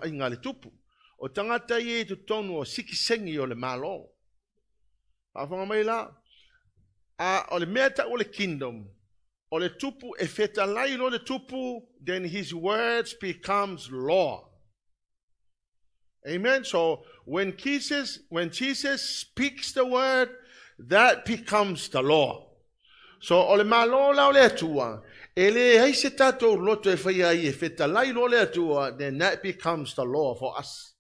inga le tupu. O tangata i tu tonu o sikisengi o le malo. Whawhanga mai la. O le mea ta o le kingdom. O le tupu e feta lai lo le tupu, then his words becomes law. Amen. So when Jesus speaks the word, that becomes the law. So o le malo la o le atua, ele ai se tatou loto e whai ai e feta lai lo le atua, then that becomes the law for us.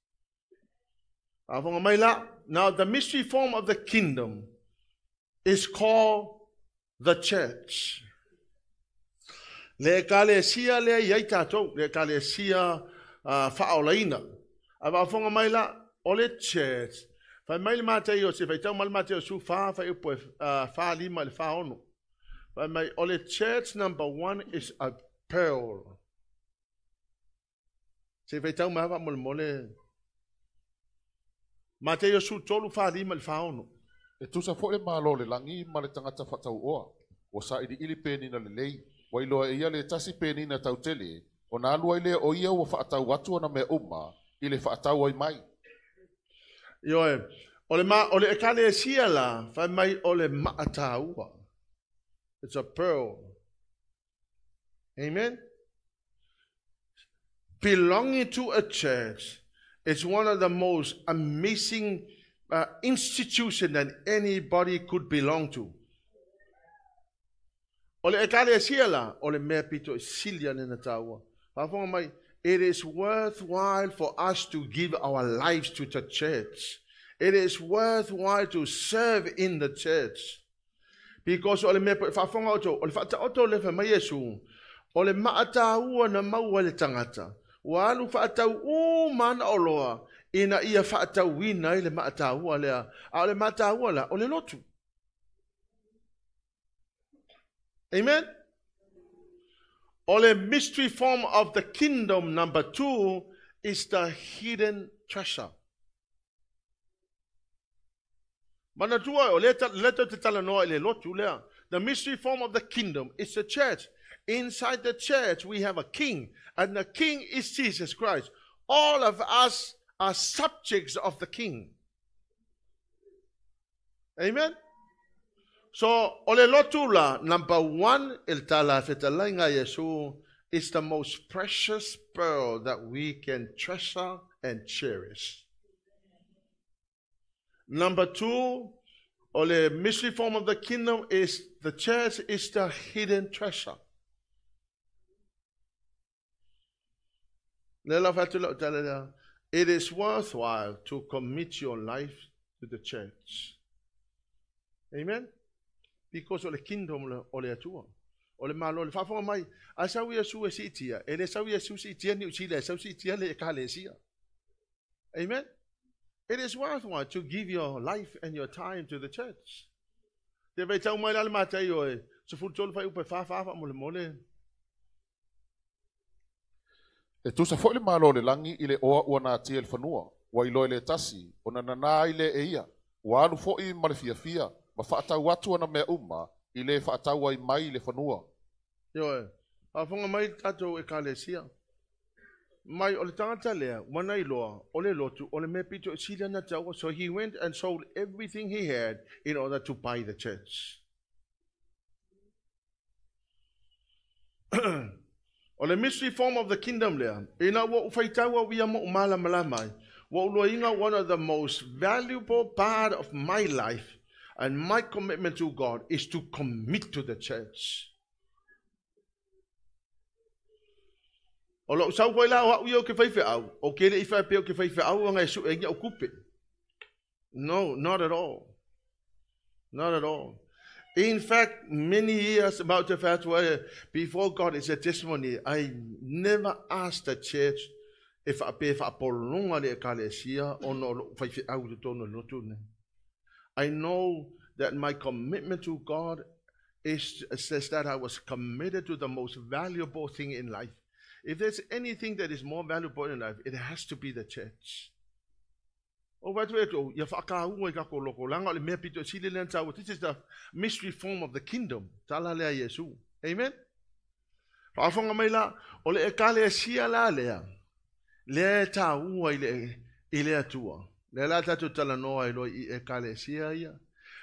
Awhanga mai la. Now the mystery form of the kingdom is called the church. Le kalesia le iai tatou, le kalesia whaolaina. Awa whonga mai la, o le church. Whai mai le Mataio, se whai tau mai le Mataio su whai upo wha lima le wha ono. Whai mai, o le church number 1 is a pearl. Se whai tau mai mole mole. Mataio su tolu wha lima le wha ono. E tusa fo le malo le langi ma le tangata whatau oa. O sa ili ili penina le lei. Wailoa ia le tasi penina tau tele. O na alua ile o ia ua whaatau watu ana me uma. Ile whaatau ai mai. Ioe. O le ekale sia la. Whai mai o le maataua. It's a pearl. Amen. Belonging to a church is one of the most amazing institution that anybody could belong to. Ole ekale siela, ole mea pito silian in the tower. It is worthwhile for us to give our lives to the church. It is worthwhile to serve in the church. Because ole mea whafonga oto, ole whata oto le wha mai Yesu, ole maata ua na maua le tangata. Walu whaatau mana o loa, ina ia whaatau wina ile maataua lea, a le maataua la, o le lotu. Amen? O le mystery form of the kingdom number 2 is the hidden treasure. Mana tua o leto te tala noa ile lotu lea. The mystery form of the kingdom is the church. Inside the church, we have a king, and the king is Jesus Christ. All of us are subjects of the king. Amen? So, ole lotula, number 1, el tala fetalainga Yesu, is the most precious pearl that we can treasure and cherish. Number 2, ole mystery form of the kingdom is the church is the hidden treasure. It is worthwhile to commit your life to the church. Amen? Because of the kingdom ole atua. Ole malo le fafonga mai. Asau Yesu e sitia. Ele sau Yesu sitia ni uchile. Sau sitia le ekalesia. Amen? It is worthwhile to give your life and your time to the church. Te vai tau mai la Mataio e. Se fultol fai upe fa mole mole. E tusa fo le malo le langi ile oa ua na tia le whanua. Wa ilo le tasi, o na nana ile e ia. Wa anu fo I ma le fia. Ma whaatau atu ana mea uma, ile whaatau ai mai le whanua. Ioe, whafonga mai tatou e kalesia. Mai o le tangata lea, wana iloa, o le lotu, o le mea pito e sila na taua. So he went and sold everything he had in order to buy the church. O le mystery form of the kingdom lea, ina wa ufaitaua wia mo umala malamai, wa uloinga one of the most valuable part of my life and my commitment to God is to commit to the church. O lo sau koe la o io ke whaiwhi au, o kere I whai peo ke whaiwhi au ngai su e ngia o kupe. No, not at all. Not at all. In fact, many years about the fact where before God is a testimony, I never asked the church if I pay for polonga le kalesia or no whaiwhi au to tono lotune. I know that my commitment to God says that I was committed to the most valuable thing in life. If there's anything that is more valuable in life, it has to be the church. This is the mystery form of the kingdom. Amen? Le ta ua ile atua. Le la tatu tala noa ilo I ekalesia ia.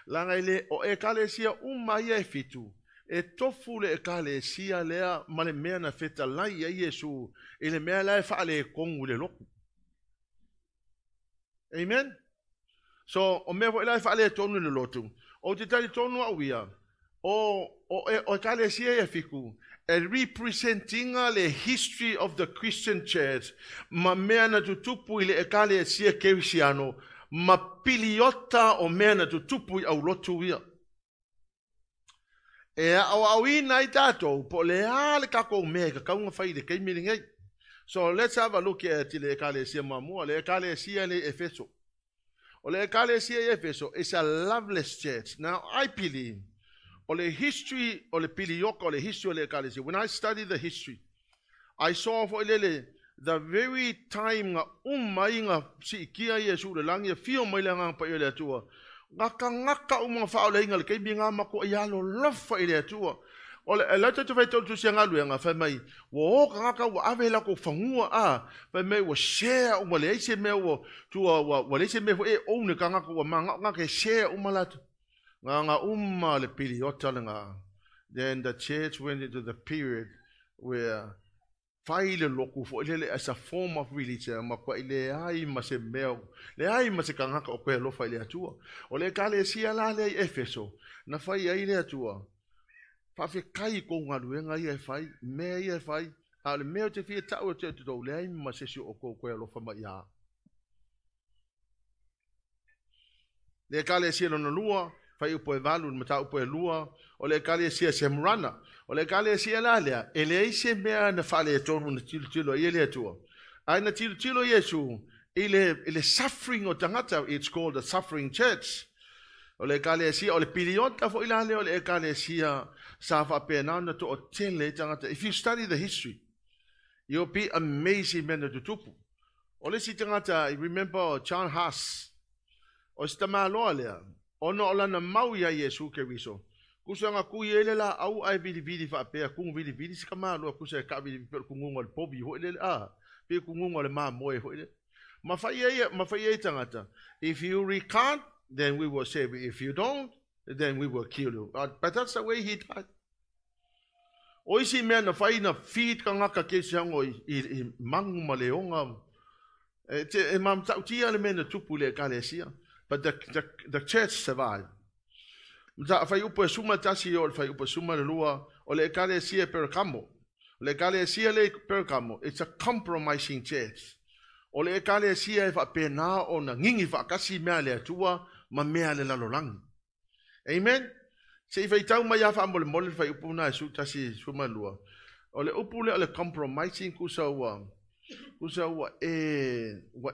Langa ile o ekalesia ia e fitu. E tofu le ekalesia lea male mea na feta lai a Yesu. Ile mea lai faale e kongu le loku. Amen? So, o mea fo ilai faale e tonu le lotu. O te tali tonu au ia. O ekalesia e fiku. Representing the history of the Christian church, ma mea na tutupu ile ekalesia kerisiano, ma piliota o mea na tutupu au lotu ia. E au ina I tatou, po le ale kako mea ka kaunga whaide kei miringai. So let's have a look at the ekalesia mamua, le ekalesia le Efeso. O le ekalesia Efeso is a loveless church. Now I believe o le history o le pilioka o le history o le ekalesia. When I studied the history, I saw for the very time nga nga si kia Yesu le langi fio mai le nga pa ile atua. Ngaka fa le inga le kei binga mako ialo lofa ile atua. O le lata tu vai tu sianga luenga fa mai wo ngaka wa avela ko fangua fa mai wo share o le ise me wo tu wo le ise me e o ne kanga ko manga ngaka share o malatu. Nga le piliota nga. Then the church went into the period where faile loku fo ile as a form of religion ma kwa ile ai ma se meo le ai ma se kanga ko pe lo fa ile atua o le ekalesia la le Efeso na fa ile atua fa fe kai ko ngaluenga ia fai me ia fai ale meo te fie tau te to le ai ma se o ko lo fa ma ia le ekalesia no lua fai upo e valu mata upo e lua o le ekalesia se mrana o le ekalesia la lea ele ise mea na fale tonu na tilo ile atua ai na tilo Yesu ile suffering o tangata. It's called the suffering church. O le ekalesia o le piliota fo ila le o le ekalesia sa fa pena na to o tele tangata. If you study the history, you'll be amazing men to tupu o le si tangata. I remember John Haas o stama loa lea ono ola na mau ya Yesu ke riso. Kusanga ku ele la au ai vidi fa pe ku vidi sika malo ku se ka vidi per ku ngol pobi ho ele pe ku ngol ma moe ho ele ma fa ye tangata. If you recant, then we will save you. If you don't, then we will kill you. But that's the way he died. Oisi me na fa ina feed ka ngaka ke sango I mangu maleonga e mam tauti ale me na tupu le ekalesia. But the church survived. Mta fai upo suma tasi o fai upo suma le lua o le ekalesia per camo. Le ekalesia le per camo. It's a compromising church. O le ekalesia e fa pena o na ngingi fa kasi mea le atua ma mea le lalolangi. Amen. Se fai tau mai afa mole fai upo na su tasi suma lua. O le upo le compromising kusawa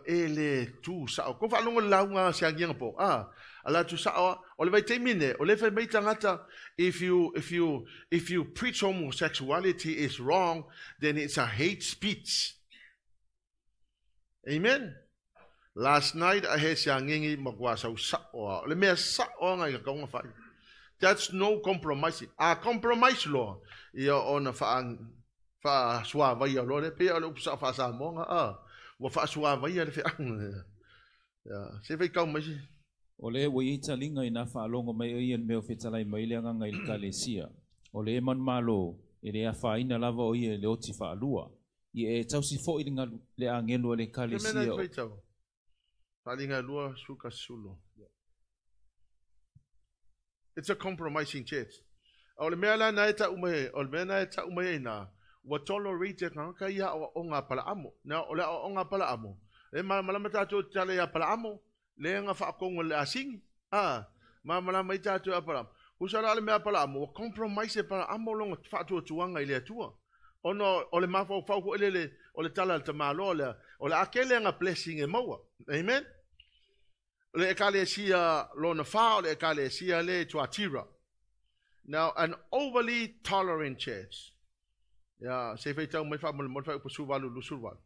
le tu sa ko fa longo launga sia ngia po ala tu sa o le vai temine o le fa mai tangata. If you preach homosexuality is wrong, then it's a hate speech. Amen. Last night I had sia ngingi magwasa sa o le me sa o nga ka nga fa. That's no compromising. Compromise law ia ona fa sua vai a lore pe o sa fa sa monga wa fa sua vai a fe ya se vai ka mai o le wo ita linga ina fa longo mai ia me o fetalai mai le nga il kalesia o le man malo ele a fa ina lava o ia le oti fa lua I e tausi fo I le angelo le kalesia fa linga lua suka sulu. It's a compromising church. O le mea na eta ume o le mea na eta ume na wa tolerate ka ia o nga pala amo na o le o nga pala amo e malama tatu tale ya pala amo le nga fa kongo le asing malama tatu ya pala usara le me pala amo compromise pala amo long fa tu tuanga ile tua ono o le mafo fa ko ele o le tala te malo o le akele nga blessing e maua. Amen. Le ekalesia lo na fa le ekalesia le tuatira. Now an overly tolerant church. Ya, se fai tau mai fa mo fa upo suvalu lu suvalu.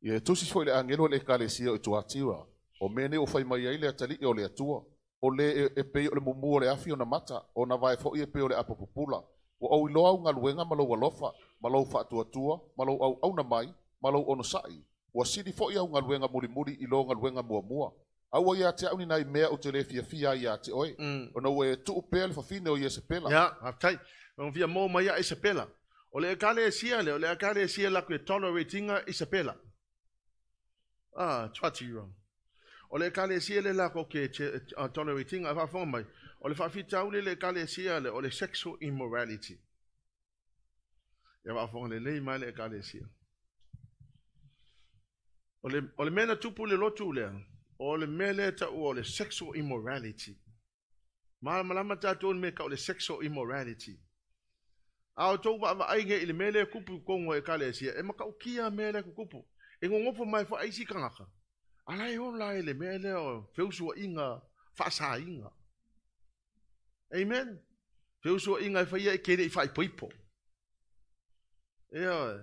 Ye tusi foi le angelo le ekalesia o tuatira. O mene o fai mai ile atali o le atua. O le e pe o le mumu o le afi o na mata. O na vai fo i e pe o le apopupula. O au iloa unga luenga malo walofa. Malo fa atua, malo au na mai. Malo ono sai. ua sili fo'i au galuega mulimuli i lo galuega muamua aua ia te auni nai mea o te le fiafia ia te oe ona ua e tu'u pea le fafine o ia sepela Ya, aftai. On via mo mai Isabella. Ole kale sia le, ole kale sia la que toleratinga Isabella. Ah, twatiro. Ole kale sia le la ko ke toleratinga fa fo mai. Ole fa fita le kale sia le ole sexual immorality. Ya va fo le mai le kale sia. Ole mena tupu le lotu le. Ole mele ta ole sexual immorality. Malama tatou me ka ole sexual immorality. Ao tau wa ainge ile mele kupu kongo e kale sia e maka ukia mele kupu. E ngofo mai fa aisi kangaka. Ala e on la ile mele o feusu inga fa sa inga. Amen. Feusu inga fa ia kere fa ipo. Ya.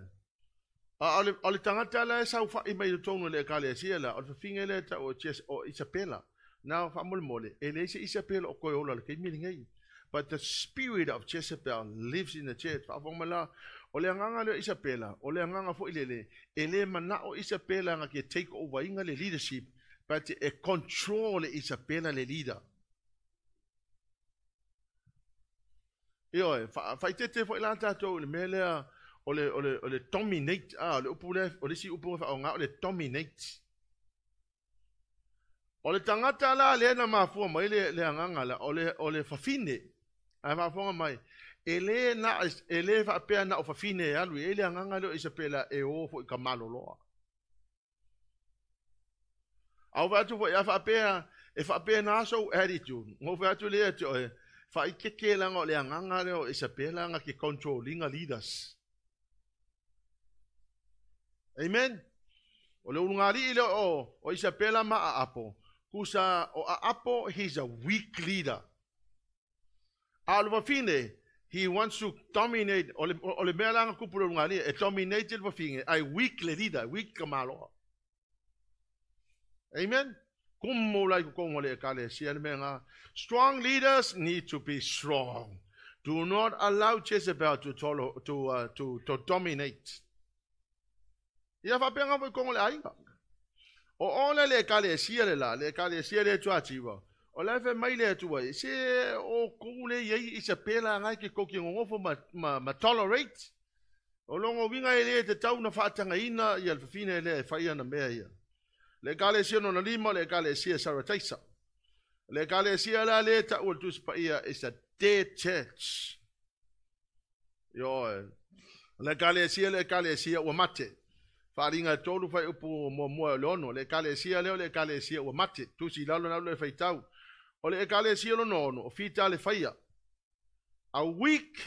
Ale tangata la sa fa i mai tonu le kale sia la o fingele ta o ches o Isabella. Now fa mole ele se Isabella o ko ola le milingai. But the spirit of Jezebel lives in the church. Fa'afongmala, o le anganga le Isabella, o le anganga fo ilele, ele mana o Isabella nga ke take over inga le leadership, but e control le Isabella le leader. Io, faitete fo ilanta to le mele o le dominate, le upule, o le si upule fa o nga o le dominate. O le tangata la le na mafua mai le anganga la o le fafine. Ai mafonga mai. Ele fa pea na o fafine alu ele anganga le Isabella e o fo ka maloloa. Au va tu fa fa pea na so attitude. Mo fa tu le to fa ikeke la ngo le anganga le o Isabella nga ki controlling leaders. Amen. O le ungali ile o Isabella ma a apo. Kusa o apo, he's a weak leader. Alvafine, he wants to dominate. Ole melang kupulo ngani, a dominated vafine, a weak leader, weak kamalo. Amen. Kumulai kumole kale sielmenga. Strong leaders need to be strong. Do not allow Jezebel to dominate. Ya fa penga mo kumole ainga. O ona le kale siele la, le kale siele tuachiwa. O la fe mai le tua, se o kule ye Isabella ngai ke koki ngofo ma tolerate. O longo winga ele te tau na fatanga ina ia le fine le faia na mea ia. Le kale siele no lima, le kale siele sarataisa. Le kale siele la le ta ultus pa ia is a dead church. Yo, le kale siele o mate. Faringa tolu fai upu mo lono le kalesia o mate tu si lalo na le fai tau o le kalesia lo nono o fita le faia a weak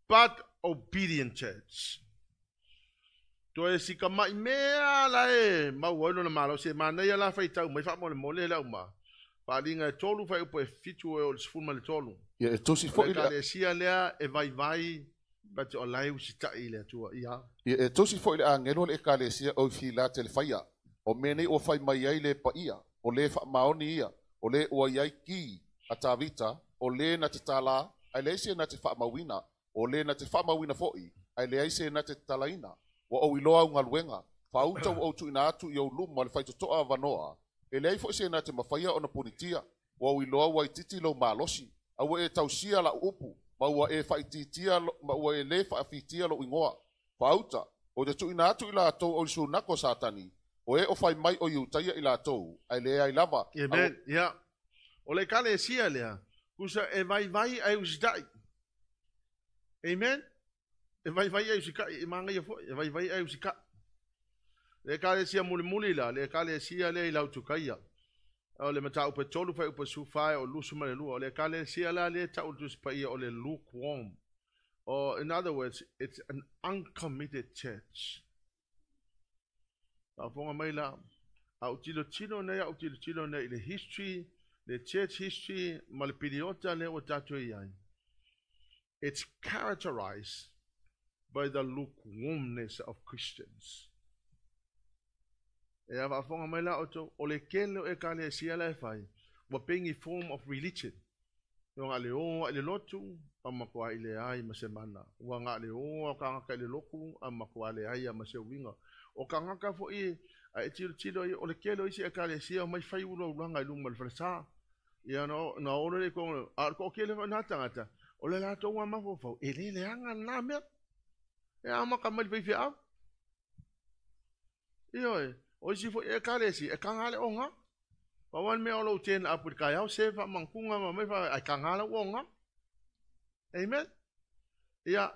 but obedient church to e si kama mea la e mau no na malo se mana ia la fai tau mai fa mo le la uma faringa tolu fai upu e fitu o le sfuma le tolu ia tu si fo le kalesia le e vai but o lai usita ile tua ia e tosi fo ile angelo le kalesia o fila te faia o mene o fai mai ai le paia o le fa maoni ia o le o ai ki atavita o le na te tala ai le se na te fa mawina o le na te fa mawina foi ai le ai se na te talaina o iloa unga luenga fa uta o tu ina atu yo lumo le fai to a vanoa e le ai fo se na te mafaia ona punitia o iloa wai titi lo malosi au e tausia la upu ma e faititia ma e le faitia lo ingoa pauta o te tuina atu ila to o su nako satani o e o fai mai o yutaia ila to ai le ai lava amen ya o le kale sia le kusa e vai ai usdai amen e vai ai usika e manga ia fo e vai ai usika le kale sia muli la le kale sia le ila tukaia o le mata upe tolu fai upe sufai o lusu male lua o le kale sia la le ta utus pa ia o le lukewarm. Or in other words, it's an uncommitted church. Afonga mai la au tilo nei le history, the church history, malpiriota le o tatu iai. It's characterized by the lukewarmness of Christians. E afonga mai la o le kele e kale sia la fai, wa pengi form of religion. Yo nga le o le lotu amakwa ile ai masemana wa nga le o ka le loku amakwa le ai masevinga O kangaka fo I ai tilo I o le kelo isi ekalesia mai fai ulo ulanga I lunga malfresa. Ia no na ora le ko ko kele na tangata. O le la tonga mafo fo ele le anga na me. E ama ka mai fi au. Io o isi fo ekalesi e kangale onga. Pa wan me o lo ten apu ka yau se fa mangkunga ma mai fa ai kangale onga. Amen. Ia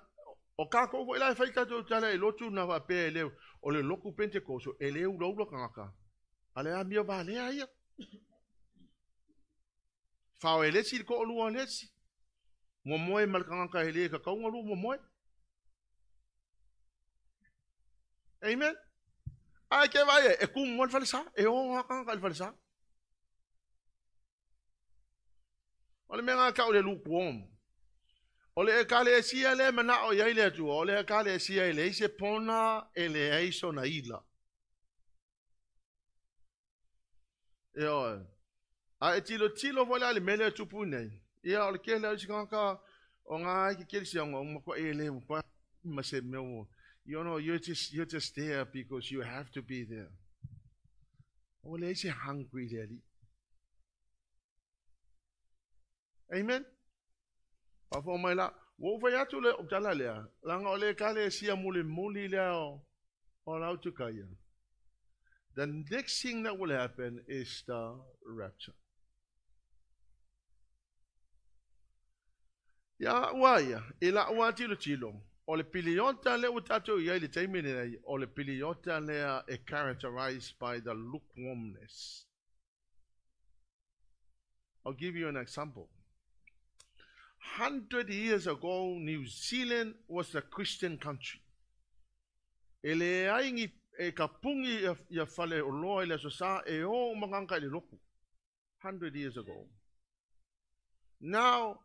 o kako fo ila fai ka to tala e lotu na va pe le o le loku pentecoso ele u lo kangaka. Ale a mio va le ai. Fa o ele si ko lu ole si. Mo moe mal kangaka ele ka kaunga lu mo moe. Amen. Ai ke vai e kum mo falsa e o kangaka falsa. Ole menga ka o le lukewarm. Ole ekalesia le mana o ia le tu ole ekalesia le se pona ele aiso na ila. Io a tilo vola le mele tu pune. Ia ole ke le sikanga o nga ki ke si ngo ko ele ko ma se me you know you're just there because you have to be there. Ole se hungry really. Amen. Afo mai la, wo fa ya tu le optala le, langa ole kale sia muli le o la tu kaya. The next thing that will happen is the rapture. Ya waya, ila wati lo tilo. Ole pilionta le utato ya ile taimene ole pilionta le are characterized by the lukewarmness. I'll give you an example. 100 years ago, New Zealand was a Christian country. Ele aingi e kapungi ya fale o loa ile sosa e o manganga ile loku. 100 years ago. Now,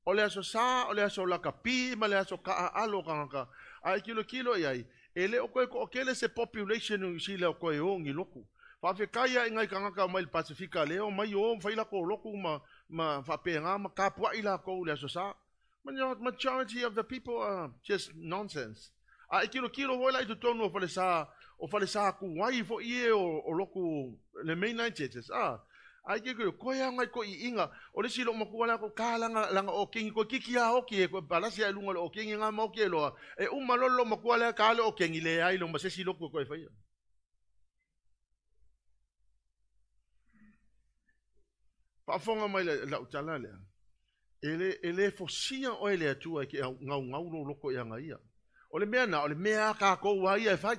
ole sosa, ole so la kapi, ma le so ka alo kanga. Ai kilo yai. Ele o ko kele se population New Zealand ko e o ngi loku. Fa fe kaya ingai kanga mai Pacifica leo mai o faila ko loku ma fa penga ma kapua ila ko le sosa. Majority of the people are just nonsense. A kilo voila to tono for the sa ku wai fo ie o loku le mainland churches. Ai ke ko ya ngai ko inga o le silo makuala ko kalanga langa o kingi ko kikia o ki ko balasi ai lunga o kingi nga mo ke lo e malolo makuala ka le o kingi le ai lo ma se silo ko fa ia. Pa fonga mai la utala le. Ele fosia o ele atua ki ngau lo loko ia ngai ia. Ole mea ka ko wa ia fai.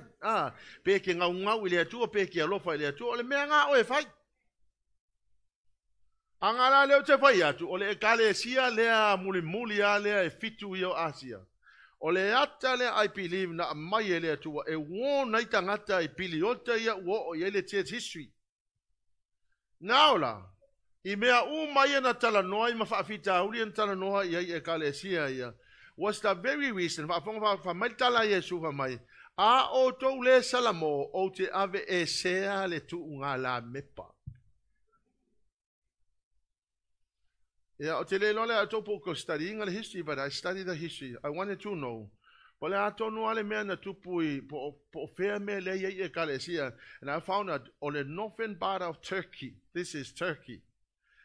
Pe ke ngau ele atua pe ke alofa ele atua ole mea nga o e fai. Angala le te fai atu ole kale sia le muli ale e fitu io Asia. Ole ata le I believe na mai ele atua e wo na tangata I piliota ia wo ele church history. Naola I mea mai na tala noa I mawhaafita uri na tala noa I e kalesia ia. Was the very reason fa mai tala Yesu fa mai. A o tou le salamo o te ave e sea le tu unga la mepa. Yeah, o te le lole a topo ko studying the history, but I studied the history. I wanted to know. Pole a tonu ale mea na tupui po fea me le e kalesia. And I found out on the northern part of Turkey. This is Turkey.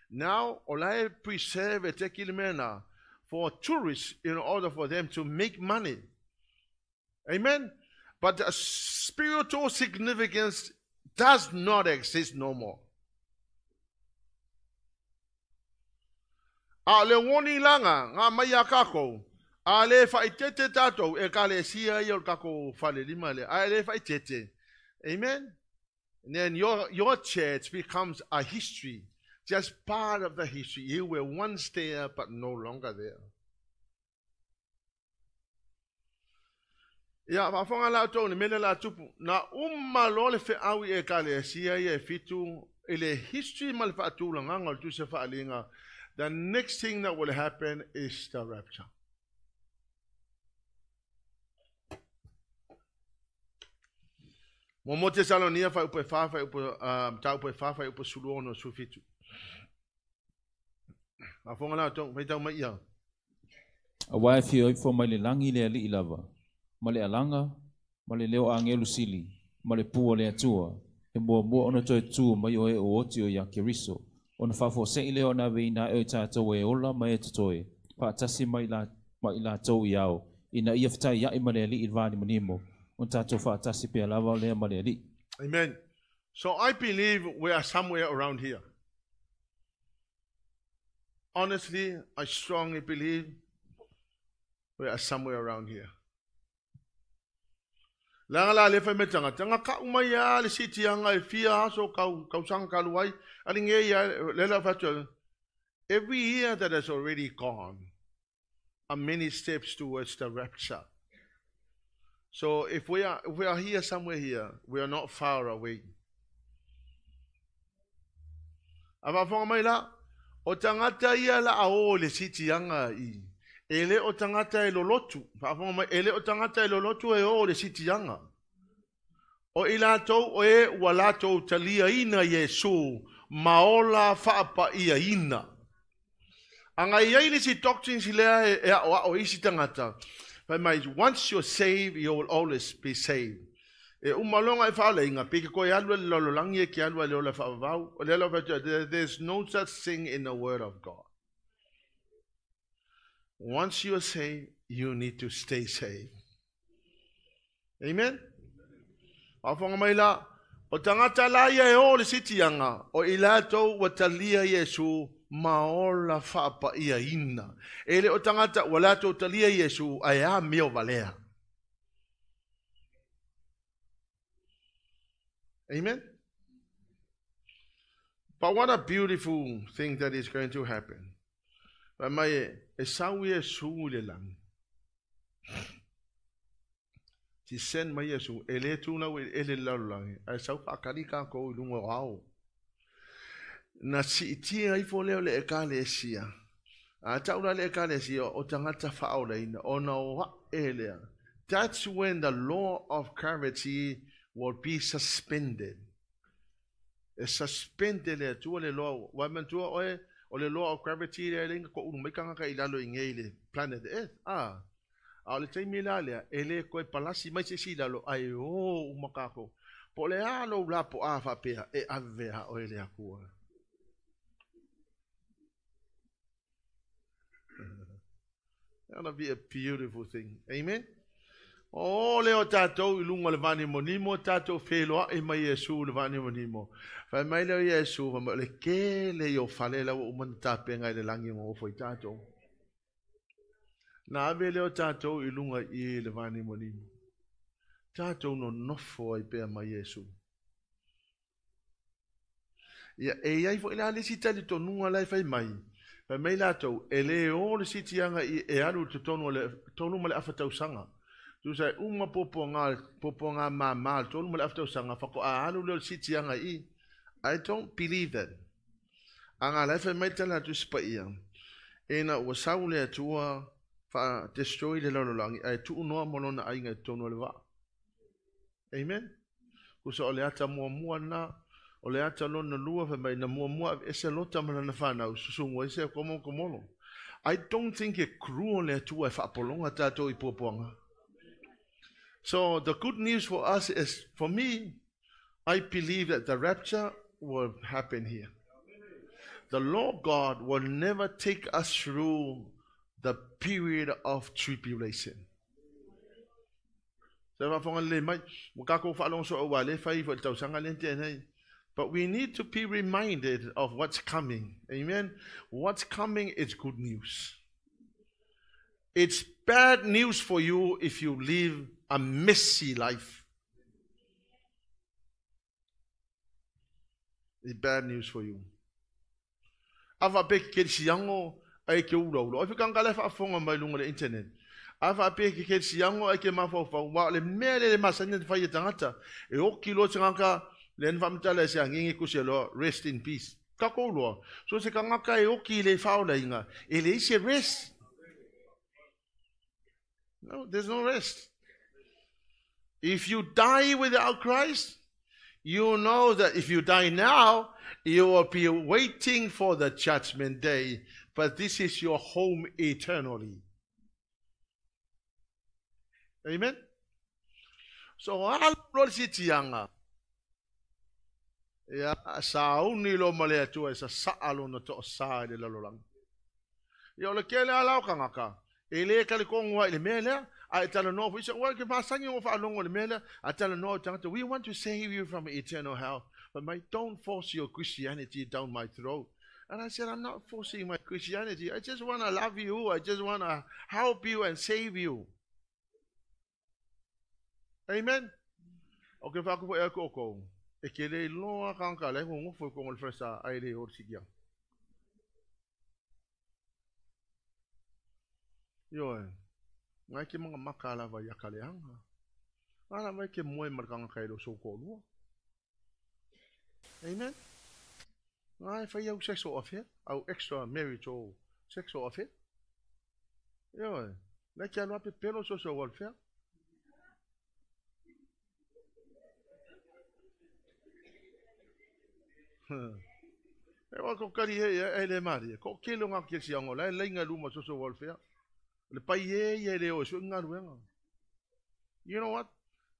Now, olai preserve te kilimena for tourists in order for them to make money. Amen. But the spiritual significance does not exist no more. A le woni langa nga maya kako. A le faitete tato e kalesia I kako fale lima le. A le faitete. Amen. And then your church becomes a history. Just part of the history. You were once there, but no longer there. Ya, wafonga la to ni mele la tupu. Na lole fe awi e kale sia ye fitu ele history mal fa tu langa ngol tu se fa linga. The next thing that will happen is the rapture. Mo te salonia fa upe fa upe ta upe fa upe sulu no su fitu. Wafonga la to vai tau mai ia. A wai fi oi fo mai le langi le ali ilava. Ma le alanga, ma le leo angelu sili. ma le pua le atua, e mua ona toi tu mai o e o oti o ia keriso. Ona whafo se ile ona veina e tātou e ola mai e tutoe, whaatasi mai la tau i au, ina ia whatai ia i male li i vani manimo, on tātou whaatasi pia lava o lea male li. Amen. So I believe we are somewhere around here. Honestly, I strongly believe we are somewhere around here. Langa la le fai metanga tanga ka umaya le siti anga e fia so kau sanga kaluai alinge ya lela fatu. Every year that has already gone are many steps towards the rapture. So if we are here somewhere here, we are not far away. Ava fonga mai la o tangata ia la ao le siti anga I. Ele o tangata e lolotu. Ele o tangata e lolotu e o le siti anga. O ilatou o e walatou talia ina Yesu maola whaapa ia ina. Anga iai le si doctrine si lea e o isi tangata. Once you're saved, you will always be saved. E umalonga e whaale inga. Peke koe alua le lololangi e ki alua le ola whaavau. There's no such thing in the word of God. Once you are saved, you need to stay saved. Amen? Afonga mai la, o tangata la ia e o le siti anga, o ilatou wa talia Yesu maola whaapa ia ina. Ele o tangata wa latou talia Yesu ai a meo valea. Amen? But what a beautiful thing that is going to happen. Mai e sawi e su le lang. Ti sen mai e su ele tuna we ele lalang. Ai sau akari ka ko lungo wao. Na si ti ai fo le e ka le sia. A taula le ka le sia o tangata faula ina ona o ele. That's when the law of gravity will be suspended. Suspended le tu le law. Wa man tu o o le law of gravity le lenga ko unu mekanga ka ilalo ingele planet Earth a le taimi la le ele ko palasi mai se silalo ai o umakako po le alo la po a fa pe e avea o ele akua that'll be a beautiful thing. Amen. O leo tātou ilunga le vani monimo tātou wheloa e mai Yesu le vani monimo. Whai mai leo Yesu wha le ke le o whale lau o man tāpe ngai le langi mo fwoi tātou. Nā ave leo tātou ilunga I le vani monimo. Tātou no nofo ai pēr mai Yesu. Ia e iai fo ila le sita li tonunga lai whai mai. Whai mai lātou e le o le sitianga I e alu te tonu ma le awhatau sanga. Tu sai uma poponga mama tolu mo after sanga fa ko alu le siti anga I don't believe that. Anga la fa metala tu spaia. Ena o saule tua fa destroy le lololangi ai tu no mono na ai ngai tonu le va. Amen. Ku so le ata mo na o le ata lona lua fa mai na mo e se lota mana na fa na susungo e se komo. I don't think e cruel le tua fa polonga tato I poponga. So the good news for us is, for me, I believe that the rapture will happen here. The Lord God will never take us through the period of tribulation. But we need to be reminded of what's coming. Amen. What's coming is good news. It's bad news for you if you live a messy life. It's bad news for you. Ava peki ke siango ai ke ulo. If you can gala fa fonga mai lunga le internet. Ava peki ke siango ai ke mafo fa wa le mele le masanya fa yetangata. E o kilo tsanga le nfamta le siangi ku selo rest in peace. Ka ko lo. So se kanga ka e o ki le fa ola inga. Ele ise rest. No, there's no rest. If you die without Christ, you know that if you die now, you will be waiting for the judgment day. But this is your home eternally. Amen? So halo si tianga. Ya sauni lo male atu sa saalo na to sa de lalolang. Yo le kele ala kangaka. Ele kali kongwa ile mele. I tell no, we said, well, if I sang you for a long mele, I tell no, we want to save you from eternal hell, but don't force your Christianity down my throat. And I said, I'm not forcing my Christianity. I just want to love you. I just want to help you and save you. Amen. Okay, if I could echo, e kele loa kanka le ngu foi ko ngol fresa ai le orsigia. Yo. Ngai ke mga makala va yakale anga. Ala mai ke moe markanga kai do soko lu. Amen. Ngai fa eu sexual affair au extra marital sexual affair. Yo. Na ke alo pe pelo social welfare. E wa ko kari e le mari ko kelo nga ke siango la le nga luma social welfare. Le paye le o so nga luenga. You know what?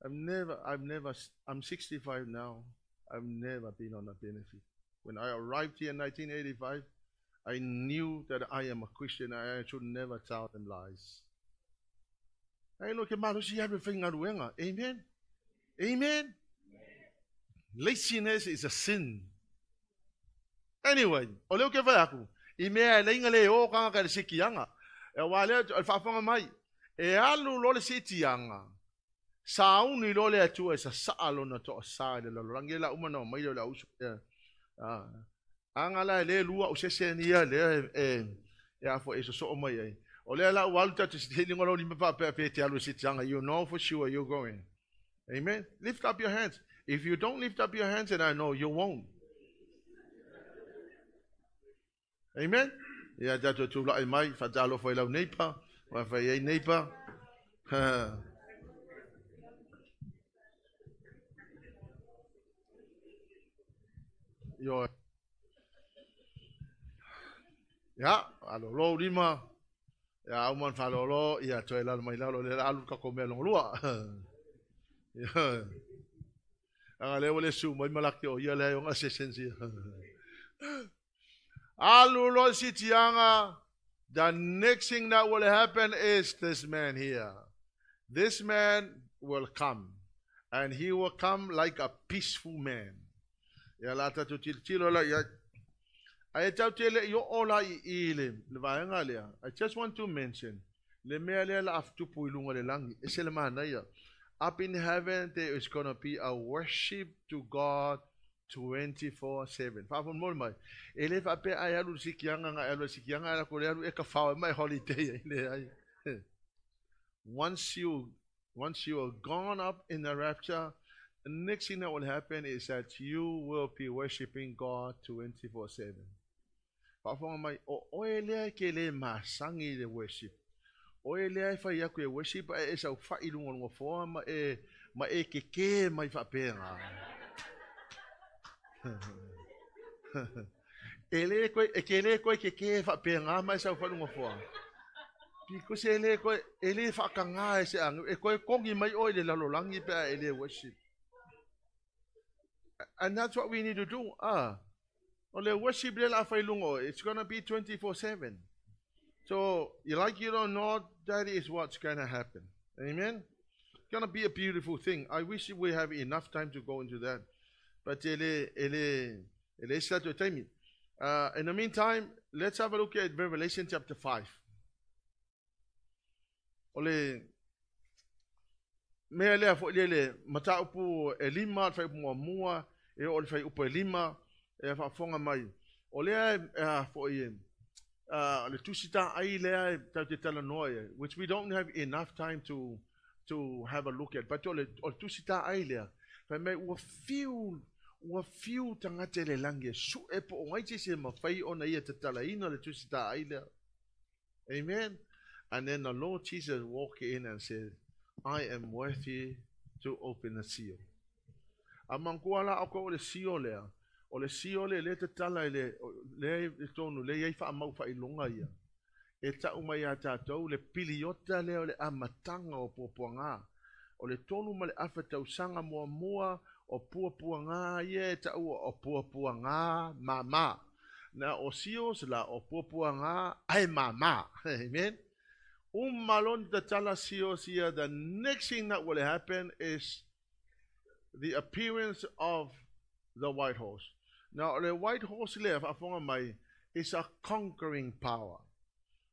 I'm 65 now. I've never been on a benefit. When I arrived here in 1985, I knew that I am a Christian and I should never tell them lies. I look at man, see everything nga luenga. Amen. Amen. Laziness is a sin. Anyway, o leo ke vai aku. I mea le inga le o kanga ka sikianga. E wale al fafonga mai. E alu lo le sitianga. Sa uni lo le atu e sa saalo na to sa le lo langela uma no mai lo usu. Anga la le lua o sese ni le ya fo eso so mai ai. O le la walta te sitini ngolo ni pa pe te alu sitianga. You know for sure you're going. Amen. Lift up your hands. If you don't lift up your hands, and I know you won't. Amen. Ya dato tu la mai fatalo foi la neipa, wa foi neipa. Yo. Ya, alolo lima. Ya uman falolo, ya toela mai la lo le alu ka komelo lua. Ya. Angale wole su mai malaki o ya le nga sesensi. Alulo sitianga. The next thing that will happen is this man here. This man will come, and he will come like a peaceful man. Ya lata tu tilo la ya. I tell you all I ilim. I just want to mention. Le mele la aftu puilunga le langi. Eselma na ya. Up in heaven there is gonna be a worship to God 24/7. Fafon mo mai. Ele fa pe ai alu sikianga nga alu sikianga ala ko alu e ka fa mai holiday ile ai. Once you are gone up in the rapture, the next thing that will happen is that you will be worshiping God 24/7. Fafon mai o ele ke le masangi le worship. O ele ai fa ya ko worship e sa fa ilungo ngo fo ma e ke mai fa penga. Ele ko ke fa penga mai sa fa lungo fo. Because ele fa kanga se ang e ko kongi mai o le lalolangi pe ele worship. And that's what we need to do. Ole worship le la fa lungo. It's going to be 24/7. So, you like it or not, that is what's going to happen. Amen? It's going to be a beautiful thing. I wish we have enough time to go into that. But in the meantime, let's have a look at Revelation chapter 5. Ole me le fo le Mataio pu elima fa mua e ole fa upo elima e fa fonga mai. Ole fo le tusita ai le te talanoia, which we don't have enough time to have a look at. But ole tusita ai le fa me wa fiu tangate le lange su e po ngai te se mafai ona ia te talaina le tusita ai le. Amen. And then the Lord Jesus walked in and said, I am worthy to open the seal. Amankuala ako le seal le. O le sio le te tala le tonu le ia fa mau fa ilonga ia e ta uma ia tatou le piliota le o le amatanga o popoanga o le tonu ma le afa tausanga mua o pua ngā ia ta ua o pua ngā mama. Na o sios la o pua ngā ai mama. Amen. Malon the tala sios ia, the next thing that will happen is the appearance of the white horse. Now the white horse le afonga mai is a conquering power.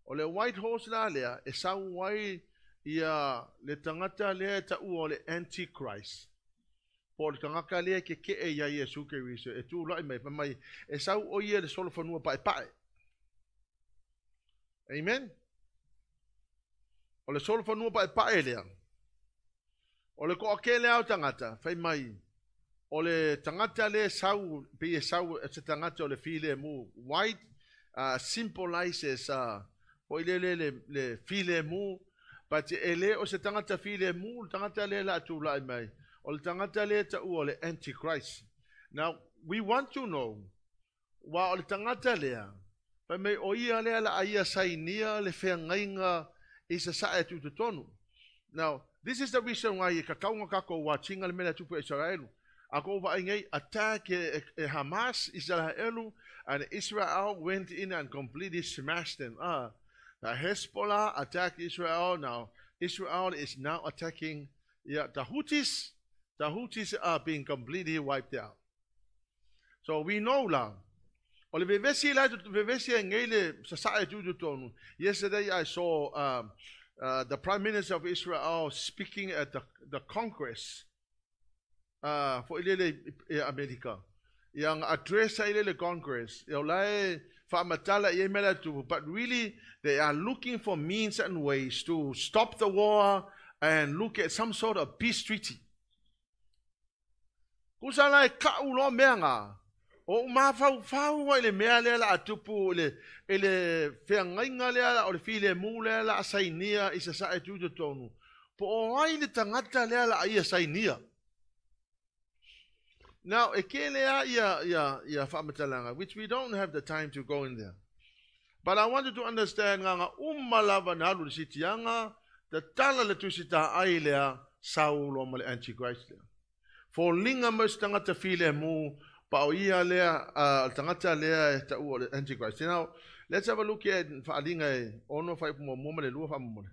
O le white horse la lea e sa wai ia le tangata lea ta ua le antichrist. Po le tangaka lea ke e ia Yesu Keriso e tu lai mai e sa o ia le solo fanua pae. Amen. O le solo fanua pae lea. O le ko ke lea o tangata fai mai. O le tangata le sau pe sau e tangata o le file mu white symbolizes o le file mu, but ele o se tangata file mu, tangata le la tu lai mai. O le tangata le ta o le antichrist. Now we want to know wa o le tangata le pa me o ia le la ia sainia le feangainga isa sa e tu tonu. Now this is the reason why ka kaunga kako wa chinga le mena tupu Israel. Ako va ingai attack Hamas Israel, and Israel went in and completely smashed them. The Hezbollah attacked Israel. Now Israel is now attacking the Houthis. The Houthis are being completely wiped out. So we know now. Yesterday I saw the Prime Minister of Israel speaking at the Congress for America. Yang address sa ile Congress. But really they are looking for means and ways to stop the war and look at some sort of peace treaty. Kusala ka ulo menga. O mafau ile mea la atupu ile feangainga le o le file mu le la sainia isa sa etu tonu. Po o ai le tangata le la ia sainia. Now, which we don't have the time to go in there. But I wanted to understand the tala le tusita ailea saulo mo le antichrist. For linga mas tangata file mu pa o ia lea tangata lea ta u le antichrist. Now, let's have a look at faalinga ono fai mo mo le lua fa mo.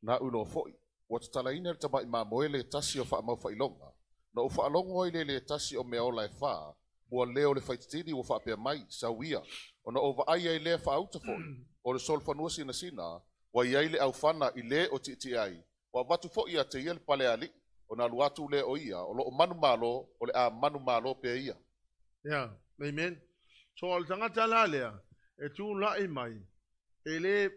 Na ulo foi. What tala ina ta ba ma moele tasio fa ma fa ilonga. Na o whaalongo i le tasi o mea ola e wha, ua leo le whaititiri o whaapea mai, sauia. O na o vaai ai le whaauta fo, o le sol whanua sina, wa iai le au whana i le o titi ai, wa watu fo ia te ia le pale ali, o na luatu le o ia, o lo o manu malo, o le a manu malo pe ia. Yeah, amen. So o le tangata la lea, e tu lai mai, e le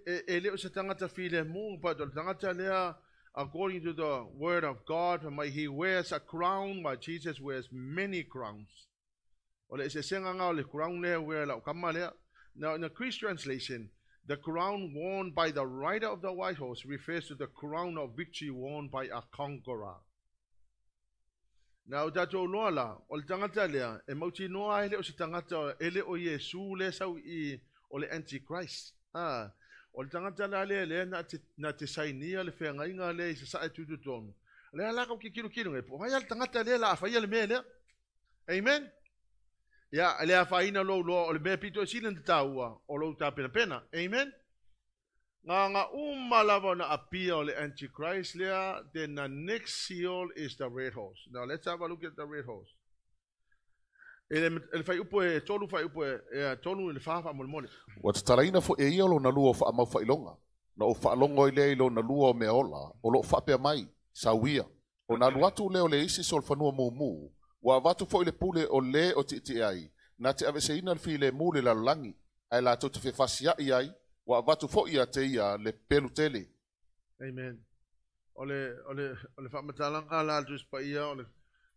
o se tangata file mu, but o le tangata lea, according to the word of God, he wears a crown, but Jesus wears many crowns. Now, in the Christian translation, the crown worn by the rider of the white horse refers to the crown of victory worn by a conqueror. Now, that loala, o tangata lea, e mauti noa ele o se tangata ele o Yesu le sau I o le antichrist. O le tangata la le na te sainia le whengainga le I se sae tutu tonu. Le ala kau ki kilo ngai po. Hai al tangata le la awhaia le mea le. Amen? Ya, le awhaina lo o le mea pito e silen te taua o lo ta pena. Amen? Nga umalawa na apia o le antichrist lea, then the next seal is the red horse. Now let's have a look at the red horse. Ele fai upo e tolu fai upo e tolu le fafa mo mole. Wa taraina fo e ia lo na lua fa mau fa ilonga. Na o fa longo ile lo na lua o me ola, o lo fa pe mai, sawia. O na luatu le o le isi sol fanua mu, wa watu fo ile pule o le o titi ai. Na te ave seina le file mule la langi, ai la to te fe fasia ai, wa watu fo ia te ia le pelu tele. Amen. Ole fa matalanga la dus pa ia ole.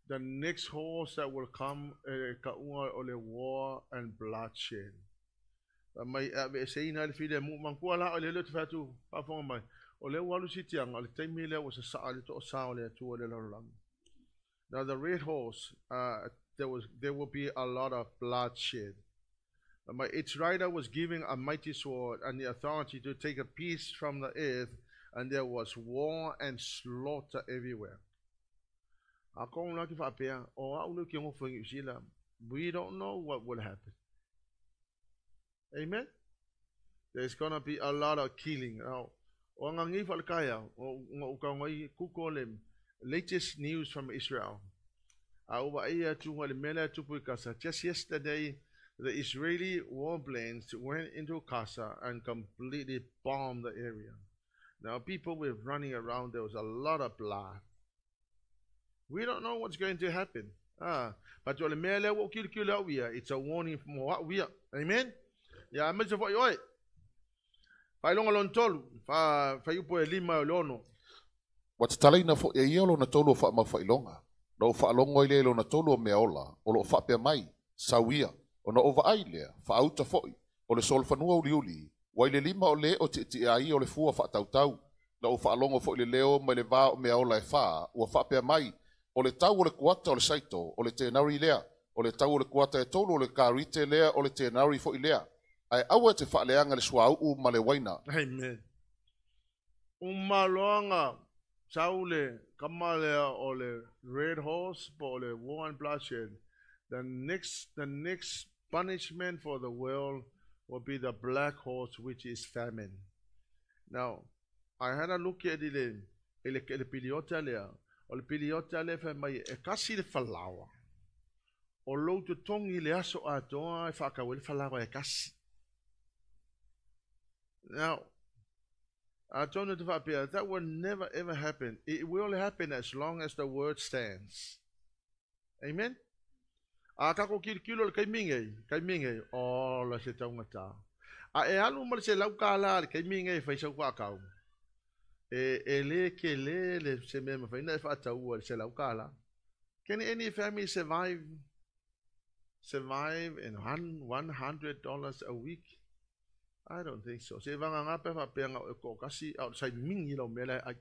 The next horse that will come, ole war and bloodshed. Mai seina le fide mu mangkuala ole le fatu pa fo mai. Ole walu sitiang ole taimile was a sa le to sa ole to ole lang. Now the red horse, there will be a lot of bloodshed. Its rider was given a mighty sword and the authority to take a piece from the earth and there was war and slaughter everywhere. We don't know what will happen. Amen? There's going to be a lot of killing. Latest news from Israel. Just yesterday, the Israeli warplanes went into Gaza and completely bombed the area. Now people were running around. There was a lot of blood. We don't know what's going to happen. But it's a warning from what we are. Amen? Yeah, I'm going to Watatalaina fo e ia lo na tolu fa ma fa ilonga. No fa longo ile lo na tolu me ola, o lo fa pe mai, sawia, o na ova aile, fa auta fo, o le sol fanua uli, wa ile lima o le o ti ai o le fua fa tau, na o fa longo fo ile leo me le va me ola e fa, o fa pe mai, o le tau o le kuata o le saito, o le tenari lea, o le tau o le kuata e tolu o le karite lea, o le tenari fo ilea. Ai awa te fa leanga le swau ma le waina. Amen. Umaloanga Saule, Kamalea, or the red horse, or the war and bloodshed. The next punishment for the world will be the black horse, which is famine. Now, I had a look at it. El piliota lea, or the piliota lea fa mai e kasi le falawa. O lo tu tongi le aso atoa e whakawele falawa e kasi. Now, I told you that will never ever happen. It will happen as long as the word stands. Amen? Kako kilo kay mingay, oh la se taungata. E alu mal se laukala kay mingay fa isa kwa kau. Le se mema fa ina fa tau se laukala. Can any family survive in $100 a week? I don't think so. Se vanga ngape fa penga ko kasi outside mingi lo mele ai.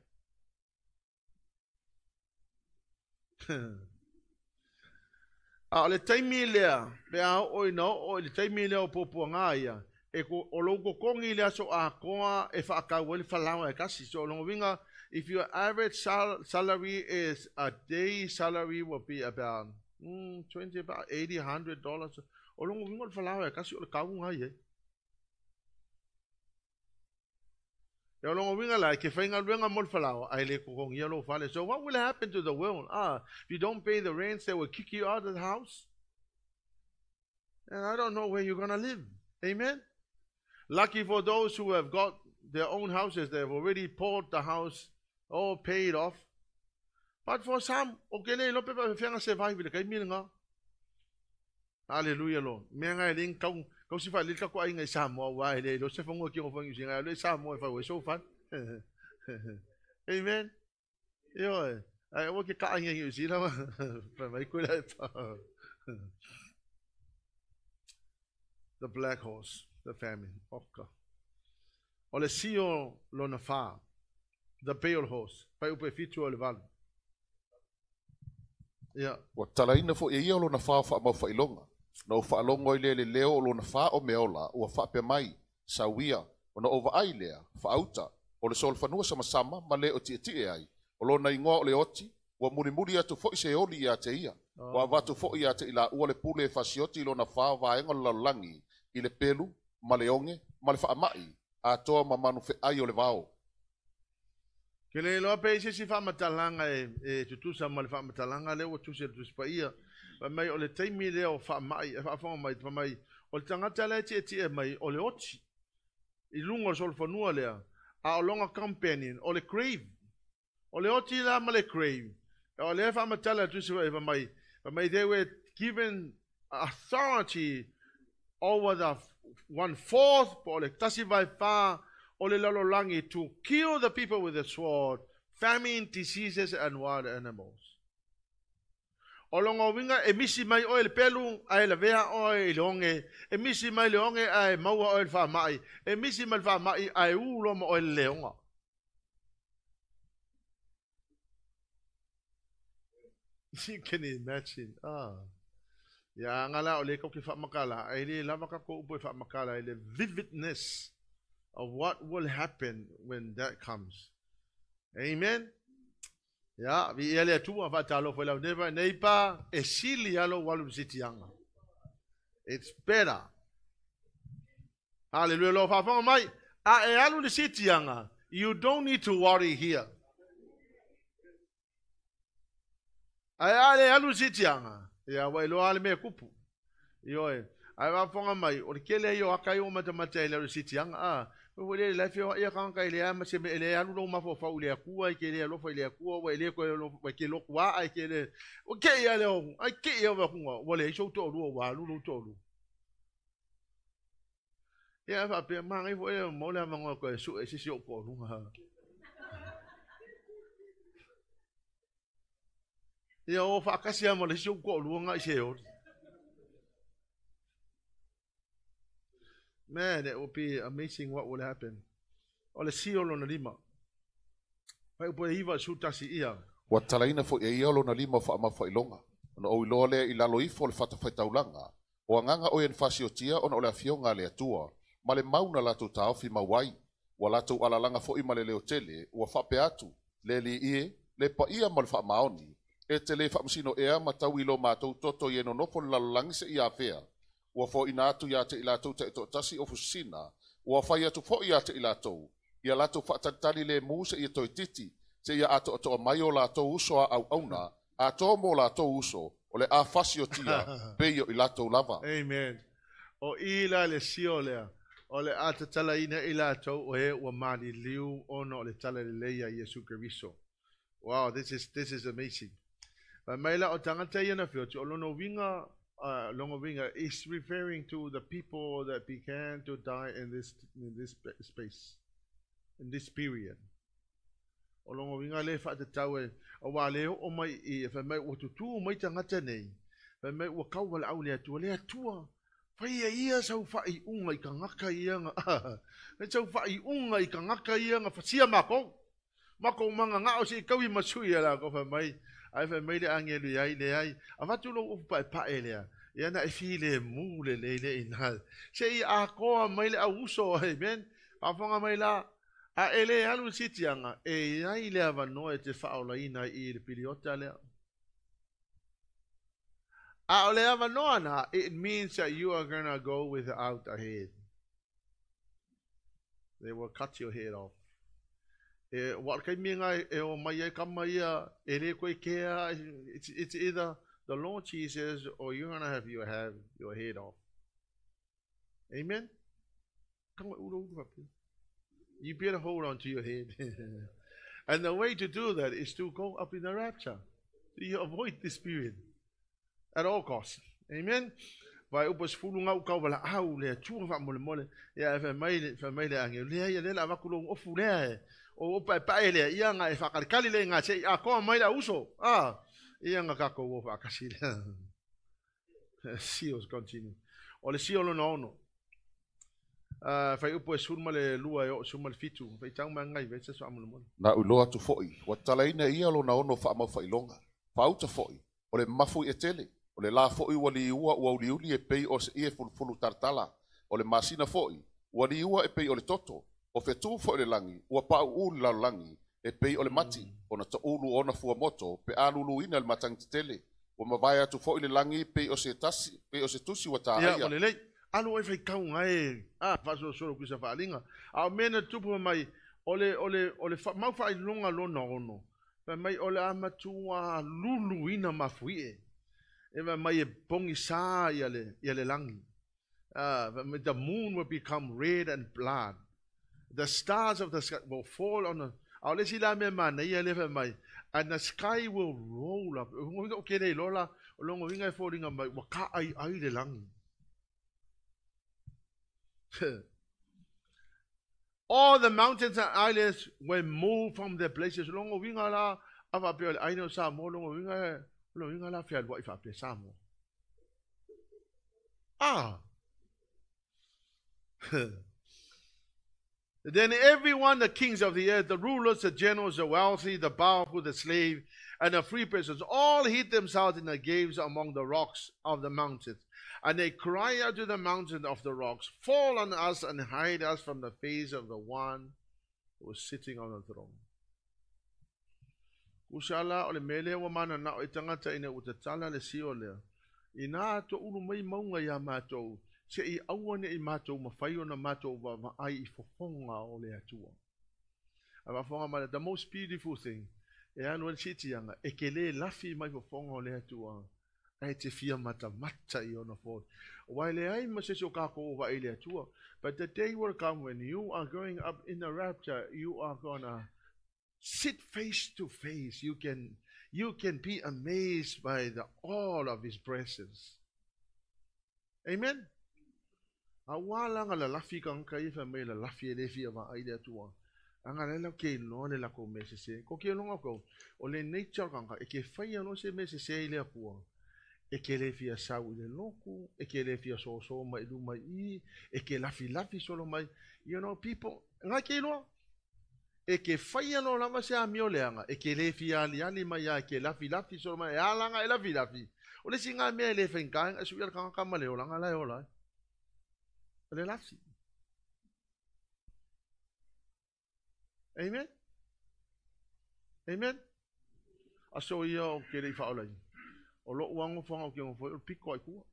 Le taimi lea, pe oi no, le taimi lea o popo ngaia. E ko o logo kongi lea so a koa e fa ka wel fa lawa kasi so lo winga. If your average salary is a day salary will be about about $80-$100. O lo winga fa lawa kasi o ka unga ye. So what will happen to the world? If you don't pay the rent, they will kick you out of the house. And I don't know where you're going to live. Amen? Lucky for those who have got their own houses, they've already bought the house, all paid off. But for some, Hallelujah, Lord. Kau si fali ka ko ay ngai Samoa wa ile lo se fongo ki o fongo singa le Samoa fa we so fan. Amen. Yo, ai o ki ka ai ngai si la fa mai ko la. The black horse, the famine. Oka. O le sio lo na fa. The pale horse. Pai upe fitu o le val. Yeah. Wa talaina fo ia lo na fa ma fa ilonga. No fa longo ile le leo lo na fa o meola o fa pe mai sawia o na ova ailea fa auta o le sol fanua sama ma le o ti ai o lo na ingo le oti wa muri atu fo se oli ya te ia wa vatu fo ia te ila o le pule fa sioti lo na fa va engo la langi ile pelu ma le onge ma le fa mai a to ma manu fe ai o le vao ke le lo pe se si fa matalanga e tutu sa ma le fa matalanga le o tu se tu spa ia mai o le taimi leo fa mai o le tangata le ti mai o le oti I lungo sol fanua lea a o longa companion o le crave o le oti la ma le crave o le fa matala tu se va mai they were given authority over the 1/4 po le tasi vai fa o le lalolangi to kill the people with the sword, famine, diseases and wild animals. O longa winga e misi mai o le pelu ai la vea o le longe e misi mai le longe ai maua o le fa mai e misi mai fa mai ai ulo mo o le leonga. You can imagine. Ya ngala o le ko ki fa makala ai le lava ka ko upo fa makala ai le vividness of what will happen when that comes. Amen. Ya, vi ele tua va talo foi la neipa e sili alo walu sitianga. It's better. Hallelujah. Lo fa fa mai a e alu sitianga. You don't need to worry here. Ai alu sitianga. Ya wa lo ale me kupu. Yo e ai va fonga mai o kele yo akai o mata mata ele sitianga a o le la fio ia kan kai le ama se ele alu lo ma fo fa ule ku ai ke le lo fa le ku o le ko lo ke lo ku ai ke le o ke ia le o ai ke ia va ku o le so to lu wa lu to lu ia fa pe ma ngai fo e mo le ma ko su e si o ko lu ha ia o fa ka sia mo le si o ko lu ngai se o. Man, it will be amazing what will happen. Ole siolo na lima. Pai po iwa sutasi ia. Wa talaina fo e iolo na lima fa ama fa ilonga. Ona o ilole i lalo ifo le fata faitaulanga. O anganga o yen fasiotia ona ole afionga le atua. Ma le mauna lato taofi mawai. Wa lato alalanga fo ima le leo tele. Wa fa pe atu. Le li ie. Le pa ia ma le fa maoni. E te le fa msino ea matau ilo matou toto yeno nofo lalangi se ia fea. Ua fo ina atu ia te ilatou te to tasi ofusina. Ua fai atu fo ia te ilatou. Ia latou whaatatali le muse ia toi titi. Se ia ato ato mai o latou uso a au auna. Ato mo latou uso. O le a fasio tia. Peio i latou lava. Amen. O ila le sio lea. O le atatala ina i latou o he ua mani liu ono o le tala le leia Yesu Keriso. Wow, this is amazing. Maila o tangata ia na whioti o lono winga Longovinga is referring to the people that began to die in this space, in this period. O Longovinga le fa te taue o wa leo o mai I fa mai o tutu mai tangata nei. Fa mai o kau la au le atua. Fa ia sau fa I unga I kangaka ia nga. Ne sau fa I unga I kangaka ia nga fa sia mako. Mako manga nga o si kau I masui ala ko fa mai. Ai fa mai le angelu ai le ai avatu lo upa pa ele ia na fi le mu le ina se I a ko mai le auso amen pa fonga mai la a ele alu sitianga e ai le ava no e te fa ola ina I le piliota le a ole ava no ana it means that you are going to go without a head. They will cut your head off. What kai minga o mai kama ia ele ko kea it's either the Lord Jesus or you're going to have your head off. Amen. You better hold on to your head. And the way to do that is to go up in the rapture. You avoid this period at all costs. Amen. Vai upos fulunga u kau wala au le tua fa mole ya fa mai le ange le la va kulong o fule o pa ele ia nga e fa kalkali le nga se a ko mai la uso ia nga ka ko o fa kasile sios continue o le siolo no fa upos fulma le lua yo sumal fitu fa tang mangai ve se so amol na ulo atu foi wa talaina ia lo na ono fa ma fa ilonga fa uta foi o le mafu e tele o le la fo'i wali ua uliuli e pei o se ie fulfulu tartala. O le masina fo'i, wali ua e pei o le toto. O fetu fo'i le langi, ua pa'u uli la langi, e pei o le mati. O na ta ulu ona fua moto, pe alulu ina le matangi tele. O mawai atu fo'i le langi, pei o se tusi wa ta aia. Ya, o le lei. Alo e fai kau ngai. Faso soro kuisa whaalinga. A mena tupu mai, o le mau fai longa lona ono. Mai o le amatua lulu ina mafuie. Eva mai pongi sa ia le langi. The moon will become red and blood. The stars of the sky will fall on the. Let's la me mana ia le mai. And the sky will roll up. Okay, nei lola longo winga falling on mai waka ai le langi. All the mountains and islands were moved from their places. Longo winga la ava pe ai no sa mo longo winga. Then everyone, the kings of the earth, the rulers, the generals, the wealthy, the powerful, the slave, and the free persons, all hid themselves in the caves among the rocks of the mountains. And they cry out to the mountain of the rocks, fall on us and hide us from the face of the one who is sitting on the throne. Kusala o le mele wa mana na o tangata ina utatala le sio lea. Ina to ulu mai maunga ya matou. Se I awane I matou mawhai ona matou wa ai I fofonga o le atua. Ava fonga mana, the most beautiful thing. E anu al sitianga, e ke le lafi mai fofonga o le atua. Ai te fia mata I ona fo. Wai le ai ma se so kako wa I le atua. But the day will come when you are going up in the rapture, you are gonna sit face to face. You can be amazed by all of his presence. Amen. Awala nga la lafi kang kai fa me la lafi le fi va ai le tua. Anga le ke no le la ko me se. Ko ke no ko o le nature kang e ke fa no se me se le pu. E ke le fi sa u le loku, e ke le fi so mai lu mai I, e ke lafi solo mai. You know people nga ke no e ke fai no lava se a mio leanga e ke le fi ali mai ya ke lafi solo mai ala nga e lafi. O le singa me le fengang asu ya kang ka male o langa la o la. Le lafi. Amen. Amen. Aso ia ke le fa olai. O lo uango whanga ke ngofo, o piko ai kua.